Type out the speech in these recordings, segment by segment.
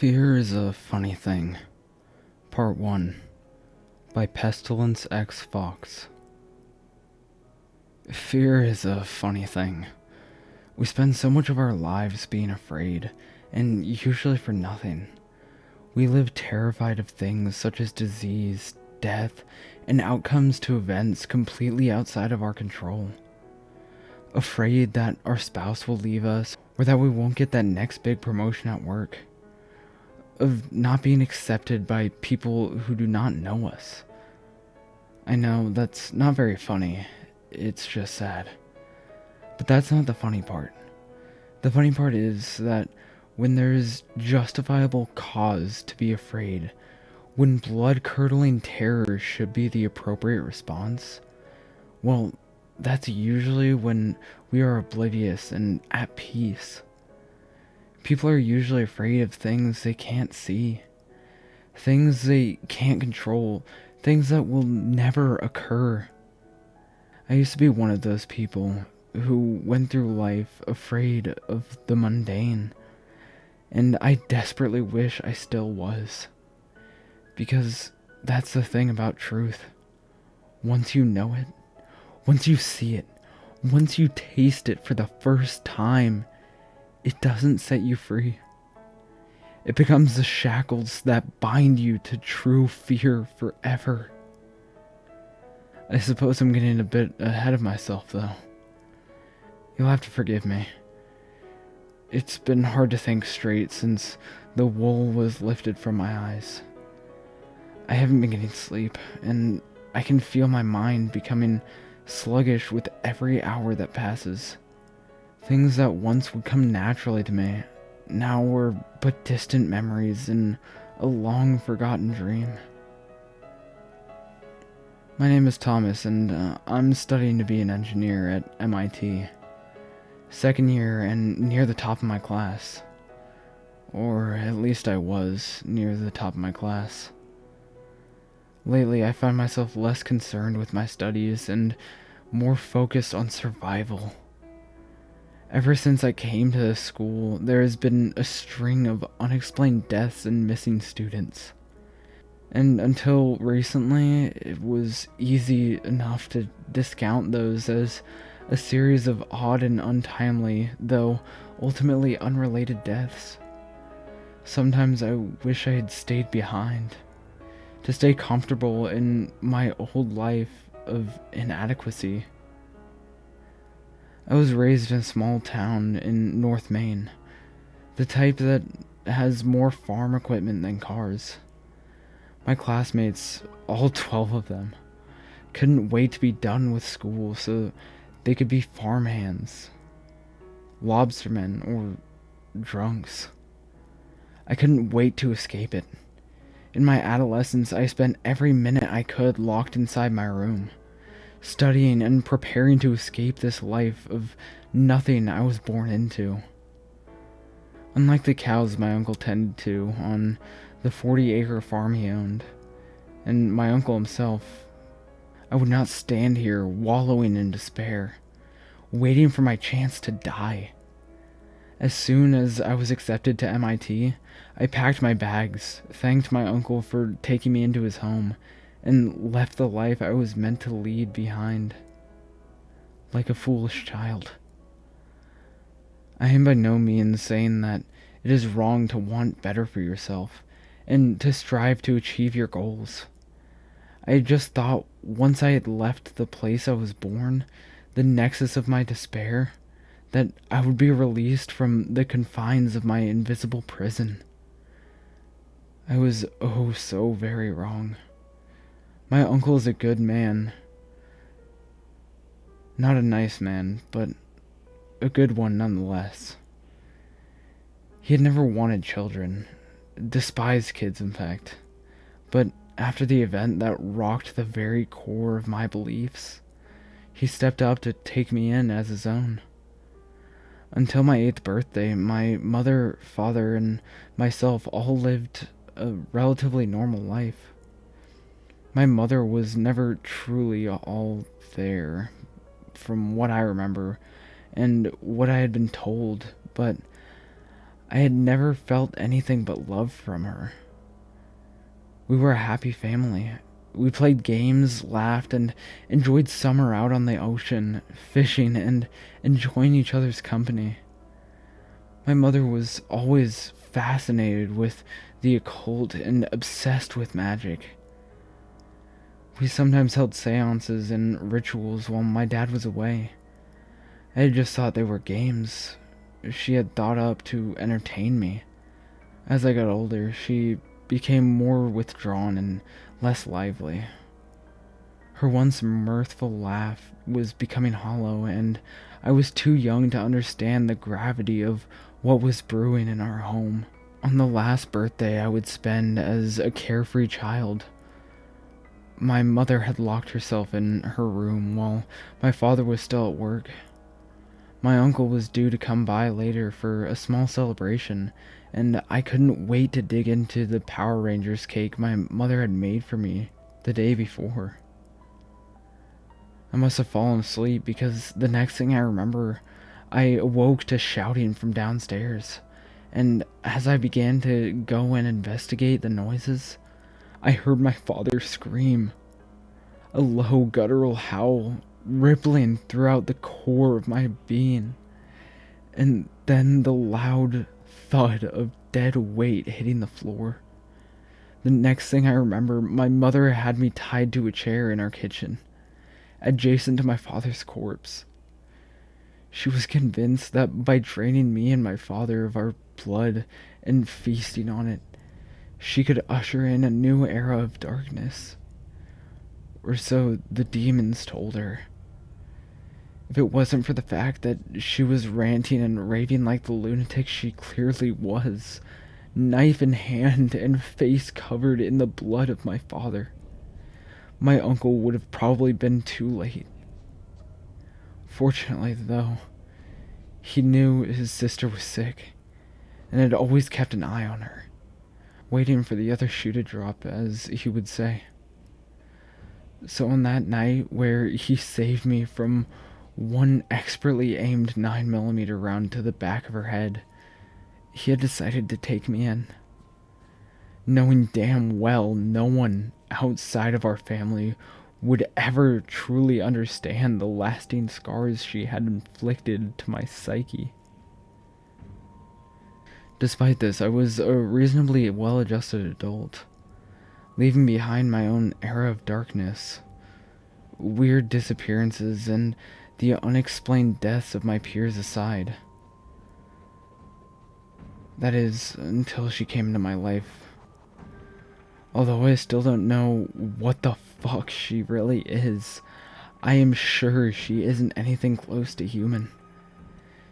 Fear is a Funny Thing, Part 1, by PestilencexFox. Fear is a funny thing. We spend so much of our lives being afraid, and usually for nothing. We live terrified of things such as disease, death, and outcomes to events completely outside of our control. Afraid that our spouse will leave us, or that we won't get that next big promotion at work. Of not being accepted by people who do not know us. I know that's not very funny, it's just sad. But that's not the funny part. The funny part is that when there's justifiable cause to be afraid, when blood-curdling terror should be the appropriate response, well, that's usually when we are oblivious and at peace. People are usually afraid of things they can't see, things they can't control, things that will never occur. I used to be one of those people who went through life afraid of the mundane, and I desperately wish I still was. Because that's the thing about truth. Once you know it, once you see it, once you taste it for the first time, it doesn't set you free. It becomes the shackles that bind you to true fear forever. I suppose I'm getting a bit ahead of myself, though. You'll have to forgive me. It's been hard to think straight since the wool was lifted from my eyes. I haven't been getting sleep, and I can feel my mind becoming sluggish with every hour that passes. Things that once would come naturally to me, now were but distant memories in a long-forgotten dream. My name is Thomas, and I'm studying to be an engineer at MIT. Second year and near the top of my class. Or at least I was near the top of my class. Lately, I find myself less concerned with my studies and more focused on survival. Ever since I came to this school, there has been a string of unexplained deaths and missing students. And until recently, it was easy enough to discount those as a series of odd and untimely, though ultimately unrelated deaths. Sometimes I wish I had stayed behind, to stay comfortable in my old life of inadequacy. I was raised in a small town in North Maine, the type that has more farm equipment than cars. My classmates, all 12 of them, couldn't wait to be done with school so they could be farmhands, lobstermen, or drunks. I couldn't wait to escape it. In my adolescence, I spent every minute I could locked inside my room, studying and preparing to escape this life of nothing I was born into. Unlike the cows my uncle tended to on the 40-acre farm he owned, and my uncle himself, I would not stand here wallowing in despair, waiting for my chance to die. As soon as I was accepted to MIT, I packed my bags, thanked my uncle for taking me into his home, and left the life I was meant to lead behind. Like a foolish child. I am by no means saying that it is wrong to want better for yourself, and to strive to achieve your goals. I just thought once I had left the place I was born, the nexus of my despair, that I would be released from the confines of my invisible prison. I was oh so very wrong. My uncle is a good man. Not a nice man, but a good one nonetheless. He had never wanted children, despised kids in fact, but after the event that rocked the very core of my beliefs, he stepped up to take me in as his own. Until my 8th birthday, my mother, father, and myself all lived a relatively normal life. My mother was never truly all there, from what I remember, and what I had been told, but I had never felt anything but love from her. We were a happy family. We played games, laughed, and enjoyed summer out on the ocean, fishing, and enjoying each other's company. My mother was always fascinated with the occult and obsessed with magic. We sometimes held seances and rituals while my dad was away. I had just thought they were games she had thought up to entertain me. As I got older, she became more withdrawn and less lively. Her once mirthful laugh was becoming hollow, and I was too young to understand the gravity of what was brewing in our home. On the last birthday I would spend as a carefree child, my mother had locked herself in her room while my father was still at work. My uncle was due to come by later for a small celebration, and I couldn't wait to dig into the Power Rangers cake my mother had made for me the day before. I must have fallen asleep because the next thing I remember, I awoke to shouting from downstairs, and as I began to go and investigate the noises, I heard my father scream, a low guttural howl rippling throughout the core of my being, and then the loud thud of dead weight hitting the floor. The next thing I remember, my mother had me tied to a chair in our kitchen, adjacent to my father's corpse. She was convinced that by draining me and my father of our blood and feasting on it, she could usher in a new era of darkness. Or so the demons told her. If it wasn't for the fact that she was ranting and raving like the lunatic she clearly was, knife in hand and face covered in the blood of my father, my uncle would have probably been too late. Fortunately, though, he knew his sister was sick and had always kept an eye on her, waiting for the other shoe to drop, as he would say. So on that night where he saved me from one expertly aimed 9mm round to the back of her head, he had decided to take me in, knowing damn well no one outside of our family would ever truly understand the lasting scars she had inflicted to my psyche. Despite this, I was a reasonably well-adjusted adult, leaving behind my own era of darkness, weird disappearances, and the unexplained deaths of my peers aside. That is, until she came into my life. Although I still don't know what the fuck she really is, I am sure she isn't anything close to human.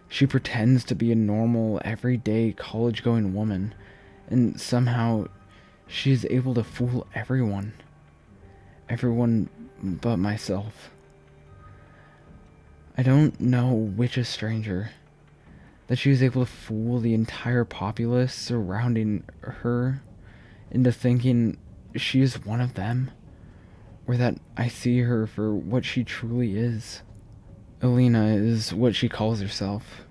She pretends to be a normal, everyday, college-going woman, and somehow she is able to fool everyone. Everyone but myself. I don't know which is stranger, that she is able to fool the entire populace surrounding her into thinking she is one of them, or that I see her for what she truly is. Elena is what she calls herself.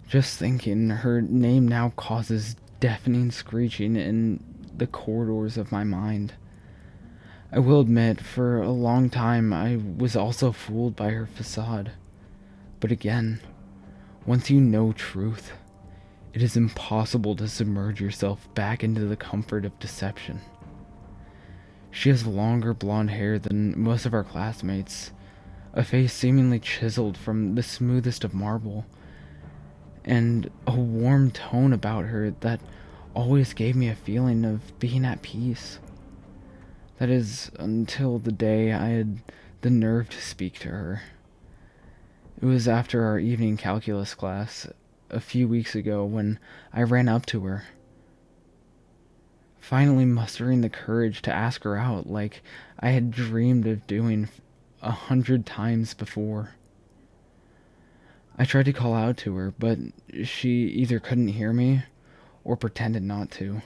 Just thinking her name now causes deafening screeching in the corridors of my mind. I will admit, for a long time I was also fooled by her facade. But again, once you know truth, it is impossible to submerge yourself back into the comfort of deception. She has longer blonde hair than most of our classmates, a face seemingly chiseled from the smoothest of marble, and a warm tone about her that always gave me a feeling of being at peace. That is, until the day I had the nerve to speak to her. It was after our evening calculus class, a few weeks ago, when I ran up to her, finally mustering the courage to ask her out like I had dreamed of doing 100 times before. I tried to call out to her, but she either couldn't hear me or pretended not to.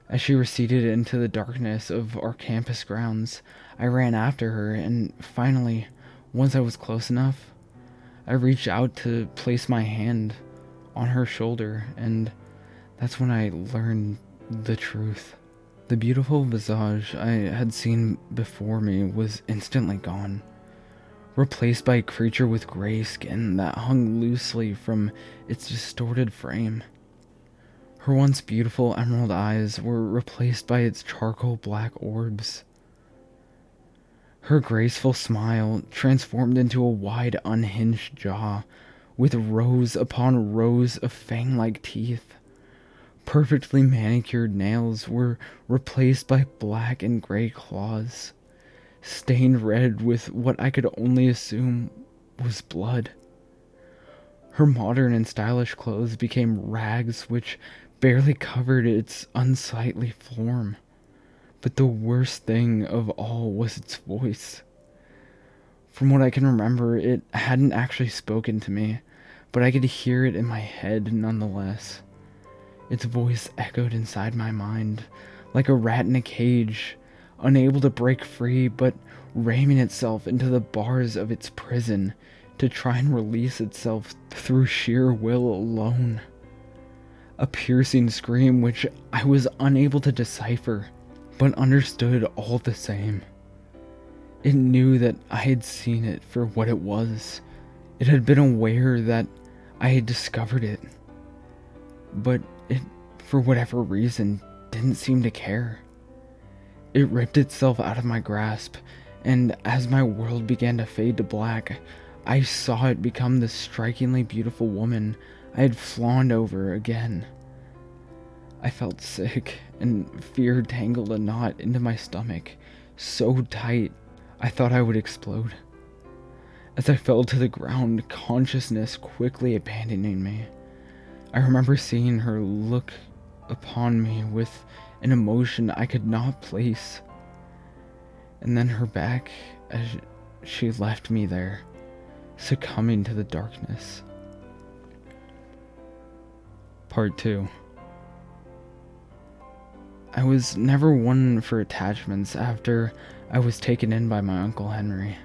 As she receded into the darkness of our campus grounds, I ran after her, and finally, once I was close enough, I reached out to place my hand on her shoulder, and that's when I learned the truth. The beautiful visage I had seen before me was instantly gone, replaced by a creature with gray skin that hung loosely from its distorted frame. Her once beautiful emerald eyes were replaced by its charcoal black orbs. Her graceful smile transformed into a wide, unhinged jaw, with rows upon rows of fang-like teeth. Perfectly manicured nails were replaced by black and gray claws, stained red with what I could only assume was blood. Her modern and stylish clothes became rags which barely covered its unsightly form. But the worst thing of all was its voice. From what I can remember, it hadn't actually spoken to me, but I could hear it in my head nonetheless. Its voice echoed inside my mind, like a rat in a cage, unable to break free, but ramming itself into the bars of its prison to try and release itself through sheer will alone. A piercing scream which I was unable to decipher, but understood all the same. It knew that I had seen it for what it was. It had been aware that I had discovered it. But it, for whatever reason, didn't seem to care. It ripped itself out of my grasp, and as my world began to fade to black, I saw it become the strikingly beautiful woman I had fawned over again. I felt sick, and fear tangled a knot into my stomach, so tight I thought I would explode. As I fell to the ground, consciousness quickly abandoning me, I remember seeing her look upon me with an emotion I could not place, and then her back as she left me there, succumbing to the darkness. Part 2. I was never one for attachments after I was taken in by my Uncle Henry.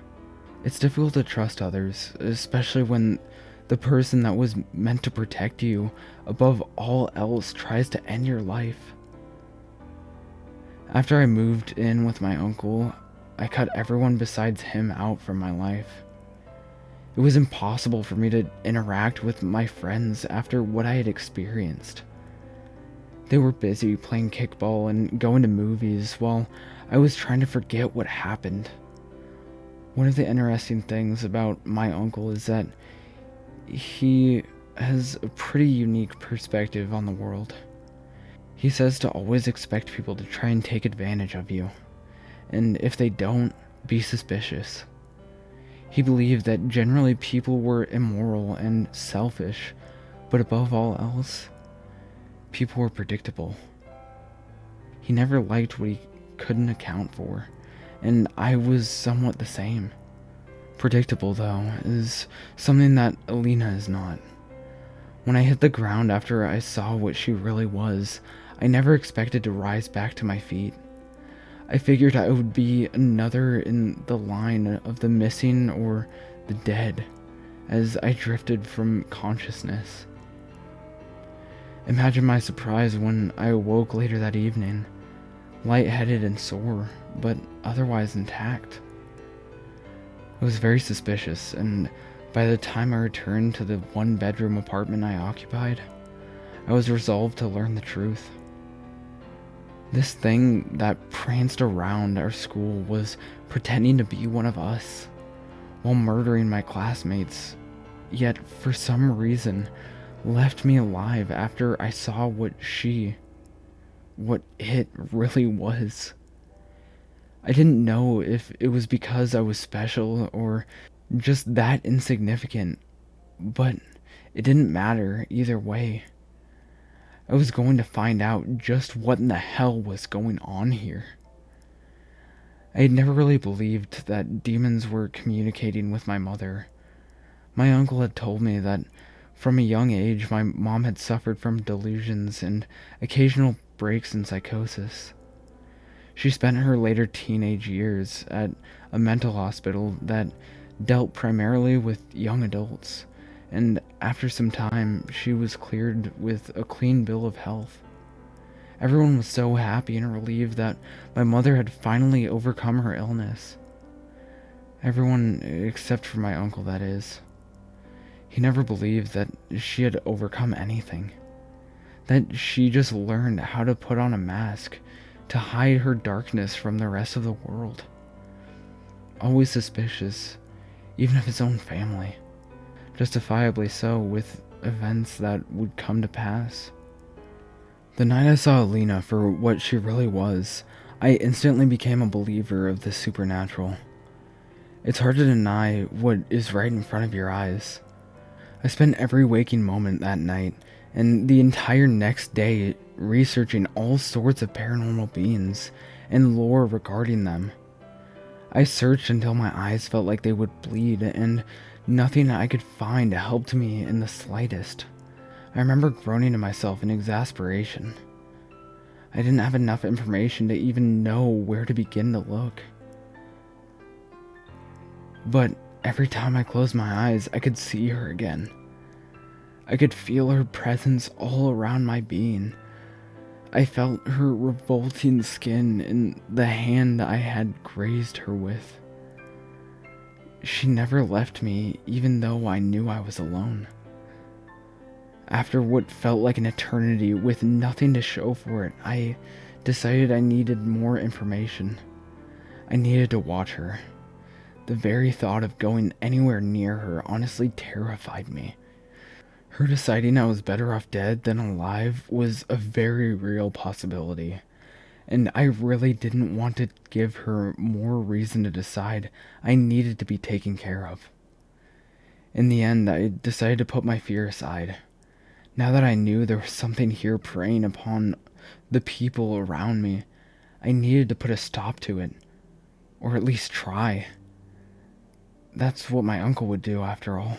It's difficult to trust others, especially when the person that was meant to protect you above all else tries to end your life. After I moved in with my uncle, I cut everyone besides him out from my life. It was impossible for me to interact with my friends after what I had experienced. They were busy playing kickball and going to movies while I was trying to forget what happened. One of the interesting things about my uncle is that he has a pretty unique perspective on the world. He says to always expect people to try and take advantage of you, and if they don't, be suspicious. He believed that generally people were immoral and selfish, but above all else, people were predictable. He never liked what he couldn't account for, and I was somewhat the same. Predictable, though, is something that Alina is not. When I hit the ground after I saw what she really was, I never expected to rise back to my feet. I figured I would be another in the line of the missing or the dead, as I drifted from consciousness. Imagine my surprise when I awoke later that evening, lightheaded and sore, but otherwise intact. I was very suspicious, and by the time I returned to the one-bedroom apartment I occupied, I was resolved to learn the truth. This thing that pranced around our school was pretending to be one of us, while murdering my classmates, yet for some reason left me alive after I saw what it really was. I didn't know if it was because I was special or just that insignificant, but it didn't matter either way. I was going to find out just what in the hell was going on here. I had never really believed that demons were communicating with my mother. My uncle had told me that from a young age my mom had suffered from delusions and occasional breaks in psychosis. She spent her later teenage years at a mental hospital that dealt primarily with young adults, and after some time, she was cleared with a clean bill of health. Everyone was so happy and relieved that my mother had finally overcome her illness. Everyone except for my uncle, that is. He never believed that she had overcome anything. That she just learned how to put on a mask to hide her darkness from the rest of the world. Always suspicious, even of his own family. Justifiably so, with events that would come to pass. The night I saw Alina for what she really was, I instantly became a believer of the supernatural. It's hard to deny what is right in front of your eyes. I spent every waking moment that night, and the entire next day, researching all sorts of paranormal beings and lore regarding them. I searched until my eyes felt like they would bleed, and nothing I could find helped me in the slightest. I remember groaning to myself in exasperation. I didn't have enough information to even know where to begin to look. But every time I closed my eyes, I could see her again. I could feel her presence all around my being. I felt her revolting skin in the hand I had grazed her with. She never left me, even though I knew I was alone. After what felt like an eternity with nothing to show for it, I decided I needed more information. I needed to watch her. The very thought of going anywhere near her honestly terrified me. Her deciding I was better off dead than alive was a very real possibility, and I really didn't want to give her more reason to decide I needed to be taken care of. In the end, I decided to put my fear aside. Now that I knew there was something here preying upon the people around me, I needed to put a stop to it, or at least try. That's what my uncle would do, after all.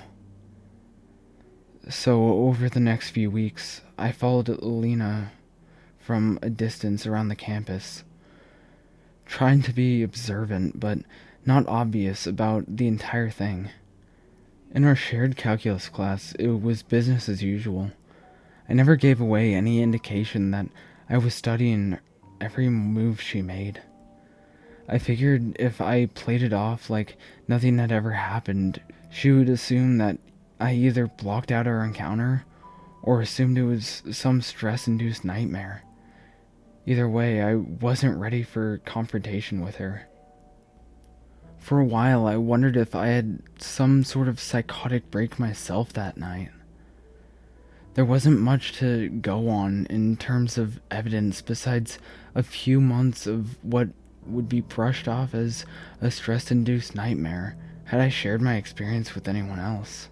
So, over the next few weeks, I followed Alina from a distance around the campus, trying to be observant but not obvious about the entire thing. In our shared calculus class, it was business as usual. I never gave away any indication that I was studying every move she made. I figured if I played it off like nothing had ever happened, she would assume that I either blocked out our encounter or assumed it was some stress-induced nightmare. Either way, I wasn't ready for confrontation with her. For a while, I wondered if I had some sort of psychotic break myself that night. There wasn't much to go on in terms of evidence besides a few months of what would be brushed off as a stress-induced nightmare had I shared my experience with anyone else.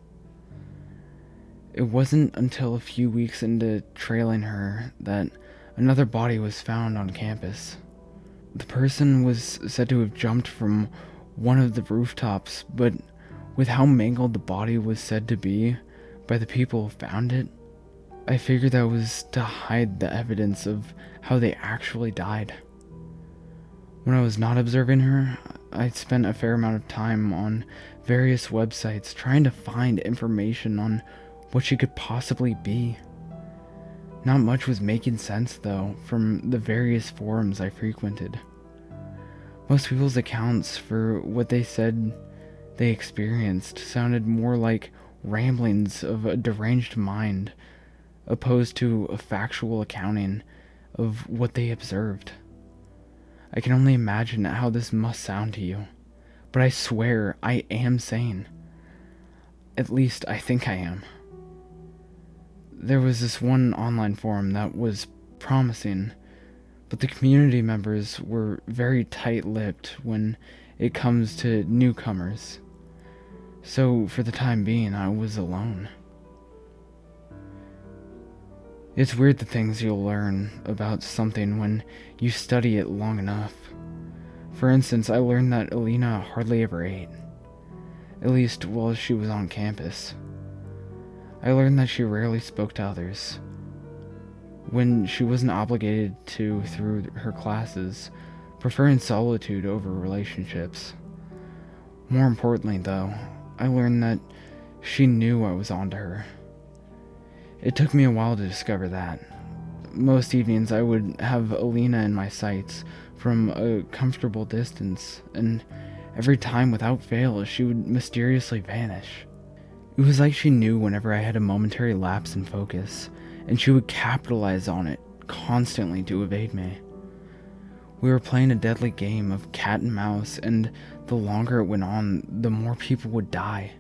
It wasn't until a few weeks into trailing her that another body was found on campus. The person was said to have jumped from one of the rooftops, but with how mangled the body was said to be by the people who found it, I figured that was to hide the evidence of how they actually died. When I was not observing her, I spent a fair amount of time on various websites trying to find information on what she could possibly be. Not much was making sense, though, from the various forums I frequented. Most people's accounts for what they said they experienced sounded more like ramblings of a deranged mind, opposed to a factual accounting of what they observed. I can only imagine how this must sound to you, but I swear I am sane. At least I think I am. There was this one online forum that was promising, but the community members were very tight-lipped when it comes to newcomers. So for the time being, I was alone. It's weird the things you'll learn about something when you study it long enough. For instance, I learned that Alina hardly ever ate, at least while she was on campus. I learned that she rarely spoke to others, when she wasn't obligated to through her classes, preferring solitude over relationships. More importantly, though, I learned that She knew I was onto her. It took me a while to discover that. Most evenings I would have Alina in my sights from a comfortable distance, and every time without fail she would mysteriously vanish. It was like she knew whenever I had a momentary lapse in focus, and she would capitalize on it constantly to evade me. We were playing a deadly game of cat and mouse, and the longer it went on, the more people would die.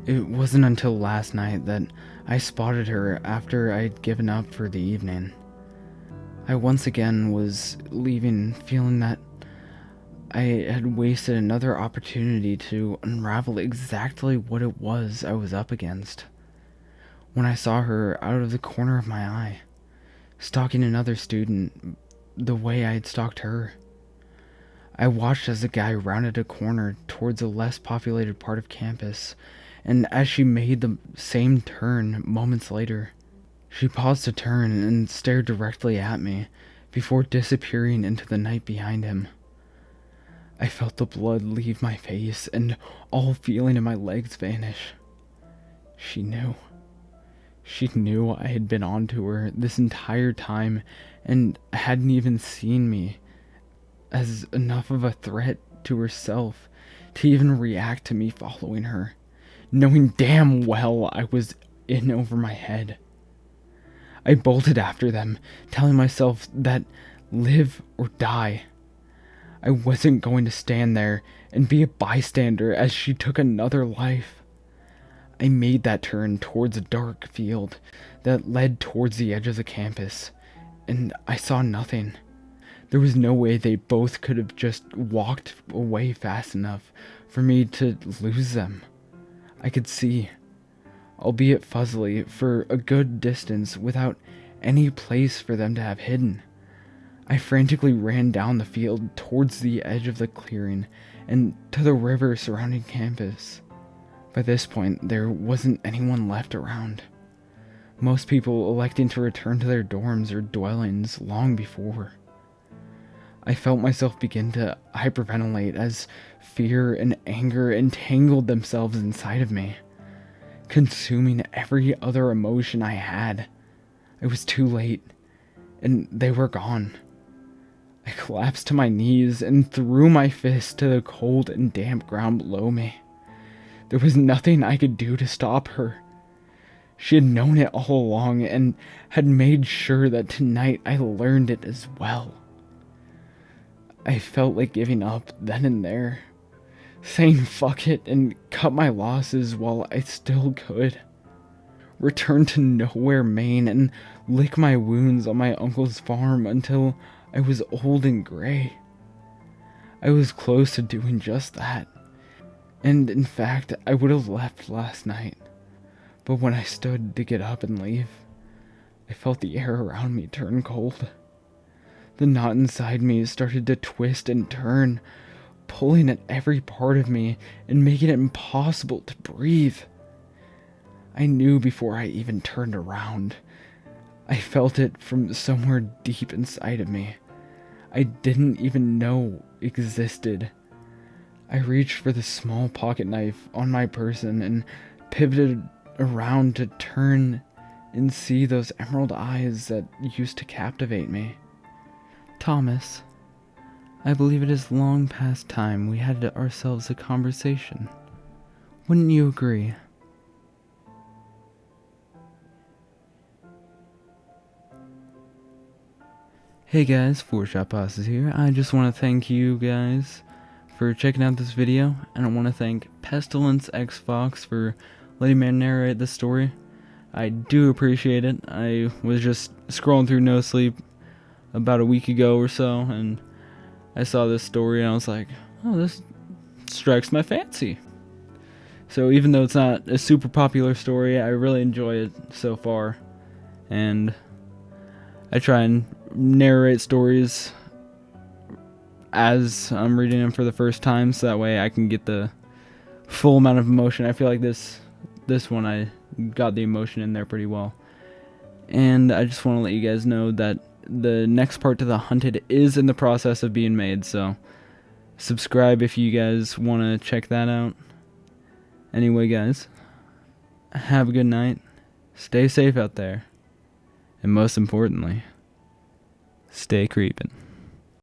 It wasn't until last night that I spotted her after I'd given up for the evening. I once again was leaving feeling that I had wasted another opportunity to unravel exactly what it was I was up against. When I saw her out of the corner of my eye, stalking another student the way I had stalked her. I watched as the guy rounded a corner towards a less populated part of campus, and as she made the same turn moments later, she paused to turn and stared directly at me before disappearing into the night behind him. I felt the blood leave my face and all feeling in my legs vanish. She knew. She knew I had been onto her this entire time and hadn't even seen me as enough of a threat to herself to even react to me following her, knowing damn well I was in over my head. I bolted after them, telling myself that live or die. I wasn't going to stand there and be a bystander as she took another life. I made that turn towards a dark field that led towards the edge of the campus, and I saw nothing. There was no way they both could have just walked away fast enough for me to lose them. I could see, albeit fuzzily, for a good distance without any place for them to have hidden. I frantically ran down the field towards the edge of the clearing and to the river surrounding campus. By this point, there wasn't anyone left around. Most people electing to return to their dorms or dwellings long before. I felt myself begin to hyperventilate as fear and anger entangled themselves inside of me, consuming every other emotion I had. It was too late, and they were gone. I collapsed to my knees and threw my fist to the cold and damp ground below me. There was nothing I could do to stop her. She had known it all along and had made sure that tonight I learned it as well. I felt like giving up then and there, saying fuck it and cut my losses while I still could. Return to Nowhere, Maine, and lick my wounds on my uncle's farm until I was old and gray. I was close to doing just that, and in fact I would have left last night, but when I stood to get up and leave, I felt the air around me turn cold. The knot inside me started to twist and turn, pulling at every part of me and making it impossible to breathe. I knew before I even turned around. I felt it from somewhere deep inside of me. I didn't even know existed. I reached for the small pocket knife on my person and pivoted around to turn and see those emerald eyes that used to captivate me. Thomas, I believe it is long past time we had ourselves a conversation. Wouldn't you agree? Hey guys, 4-Shot Bosses here. I just want to thank you guys for checking out this video, and I want to thank PestilencexFox for letting me narrate this story. I do appreciate it. I was just scrolling through No Sleep about a week ago or so, and I saw this story and I was like, oh, this strikes my fancy. So even though it's not a super popular story, I really enjoy it so far, and I try and narrate stories as I'm reading them for the first time, so that way I can get the full amount of emotion. I feel like this one I got the emotion in there pretty well. And I just want to let you guys know that the next part to The Hunted is in the process of being made, so subscribe if you guys want to check that out. Anyway, guys, have a good night. Stay safe out there. And most importantly, stay creepin'.